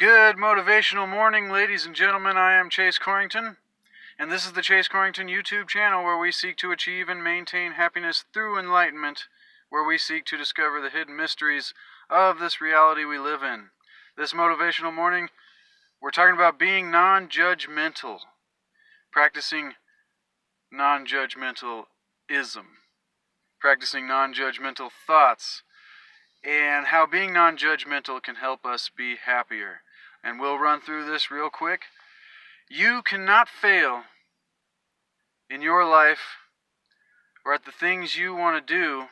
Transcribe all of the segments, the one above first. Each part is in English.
Good motivational morning, ladies and gentlemen. I am Chase Corrington, and this is the Chase Corrington YouTube channel where we seek to achieve and maintain happiness through enlightenment, where we seek to discover the hidden mysteries of this reality we live in. This motivational morning, we're talking about being non-judgmental, practicing non-judgmentalism, practicing non-judgmental thoughts, and how being non-judgmental can help us be happier. And we'll run through this real quick. You cannot fail in your life or at the things you want to do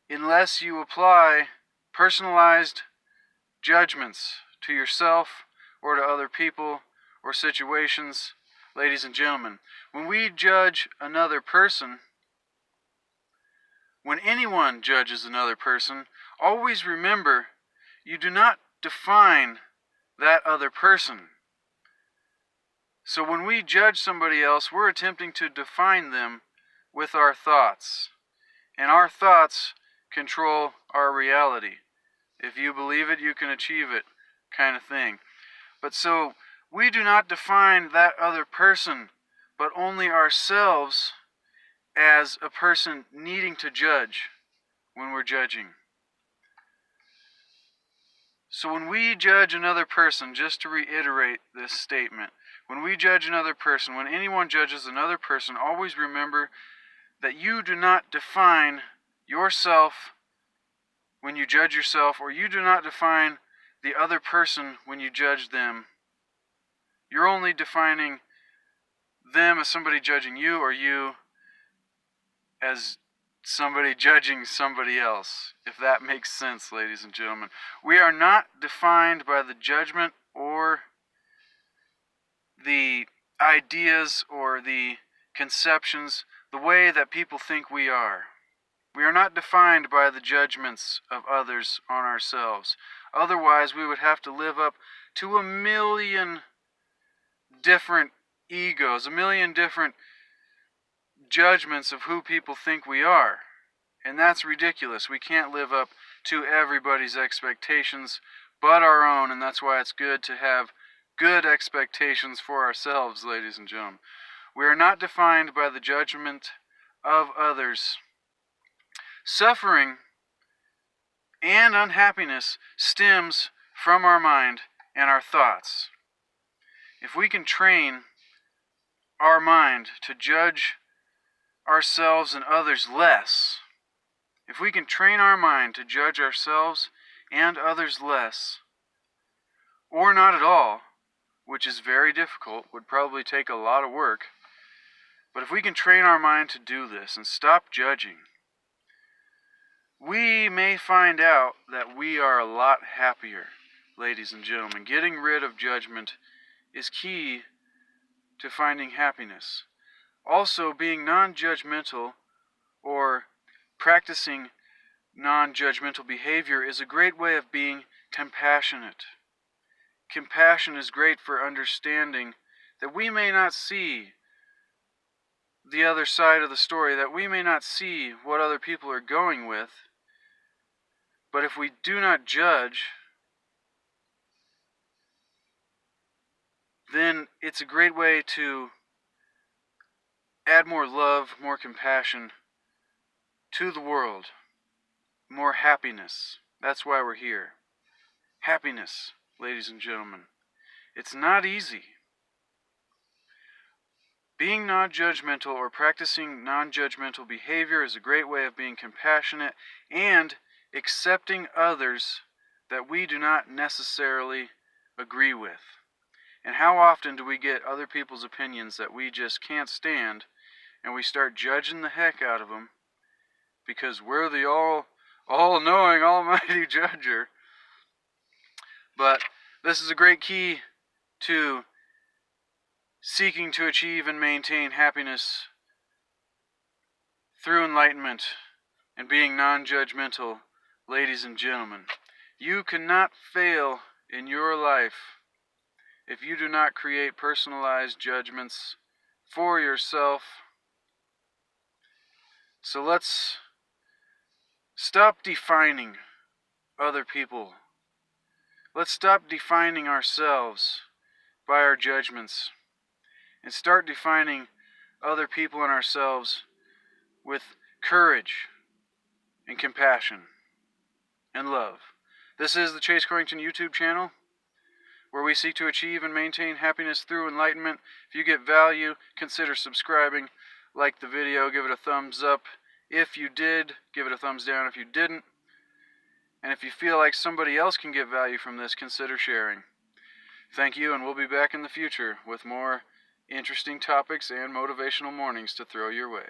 unless you apply personalized judgments to yourself or to other people or situations. Ladies and gentlemen, when we judge another person, when anyone judges another person, always remember you do not define that other person. So when we judge somebody else, we're attempting to define them with our thoughts. And our thoughts control our reality. If you believe it, you can achieve it, kind of thing. But so we do not define that other person, but only ourselves as a person needing to judge when we're judging. So when we judge another person, just to reiterate this statement, when we judge another person, when anyone judges another person, always remember that you do not define yourself when you judge yourself, or you do not define the other person when you judge them. You're only defining them as somebody judging you, or you as somebody judging somebody else, if that makes sense, ladies and gentlemen. We are not defined by the judgment or the ideas or the conceptions, the way that people think we are. We are not defined by the judgments of others on ourselves. Otherwise, we would have to live up to a million different egos, a million different judgments of who people think we are. And that's ridiculous. We can't live up to everybody's expectations but our own, and that's why it's good to have good expectations for ourselves, ladies and gentlemen. We are not defined by the judgment of others. Suffering and unhappiness stems from our mind and our thoughts. If we can train our mind to judge ourselves and others less, if we can train our mind to judge ourselves and others less, or not at all, which is very difficult, would probably take a lot of work, but if we can train our mind to do this and stop judging, we may find out that we are a lot happier, ladies and gentlemen. Getting rid of judgment is key to finding happiness. Also, being non-judgmental or practicing non-judgmental behavior is a great way of being compassionate. Compassion is great for understanding that we may not see the other side of the story, that we may not see what other people are going with, but if we do not judge, then it's a great way to add more love, more compassion to the world, more happiness. That's why we're here. Happiness, ladies and gentlemen. It's not easy. Being non-judgmental or practicing non-judgmental behavior is a great way of being compassionate and accepting others that we do not necessarily agree with. And how often do we get other people's opinions that we just can't stand, and we start judging the heck out of them because we're the all-knowing, almighty judger. But this is a great key to seeking to achieve and maintain happiness through enlightenment and being non-judgmental, ladies and gentlemen. You cannot fail in your life if you do not create personalized judgments for yourself. So let's stop defining other people Let's stop defining ourselves by our judgments and start defining other people and ourselves with courage and compassion and love. This is the Chase Corrington YouTube channel, where we seek to achieve and maintain happiness through enlightenment. If you get value, consider subscribing, like the video, give it a thumbs up. If you did, give it a thumbs down if you didn't. And if you feel like somebody else can get value from this, consider sharing. Thank you, and we'll be back in the future with more interesting topics and motivational mornings to throw your way.